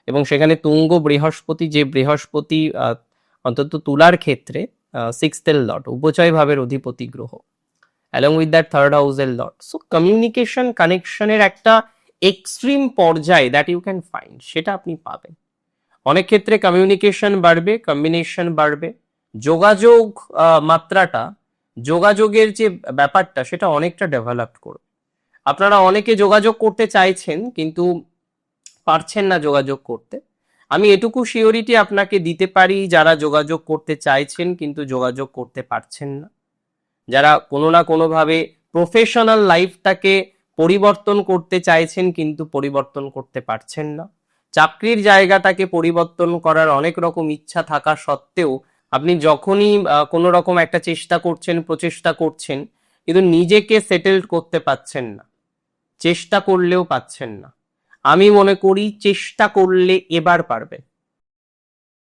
এবং সেখানে তুঙ্গ বৃহস্পতি, যে বৃহস্পতি অন্তত তুলার ক্ষেত্রে 6th লর্ড, উপচয় ভাবের অধিপতি গ্রহ, অ্যালং উইথ দ্যাট 3rd হাউসের লর্ড। সো কমিউনিকেশন কানেকশনের একটা এক্সট্রিম পর্যায়ে দ্যাট ইউ ক্যান ফাইন্ড, সেটা আপনি পাবেন। অনেক ক্ষেত্রে কমিউনিকেশন বাড়বে, কম্বিনেশন বাড়বে, যোগাযোগ মাত্রাটা, যোগাযোগের যে ব্যাপারটা সেটা অনেকটা ডেভেলপ করবে। আপনারা অনেকে যোগাযোগ করতে চাইছেন কিন্তু পারছেন না যোগাযোগ করতে। আমি এটুকু সিওরিটি আপনাকে দিতে পারি, যারা যোগাযোগ করতে চাইছেন কিন্তু যোগাযোগ করতে পারছেন না, যারা কোনো না কোনোভাবে প্রফেশনাল লাইফটাকে পরিবর্তন করতে চাইছেন কিন্তু পরিবর্তন করতে পারছেন না, চাকরির জায়গাটাকে পরিবর্তন করার অনেক রকম ইচ্ছা থাকা সত্ত্বেও আপনি যখনই কোনো রকম একটা চেষ্টা করছেন, প্রচেষ্টা করছেন, কিন্তু নিজেকে সেটেলড করতে পারছেন না, চেষ্টা করলেও পাচ্ছেন না। আমি মনে করি চেষ্টা করলে এবার পারবেন।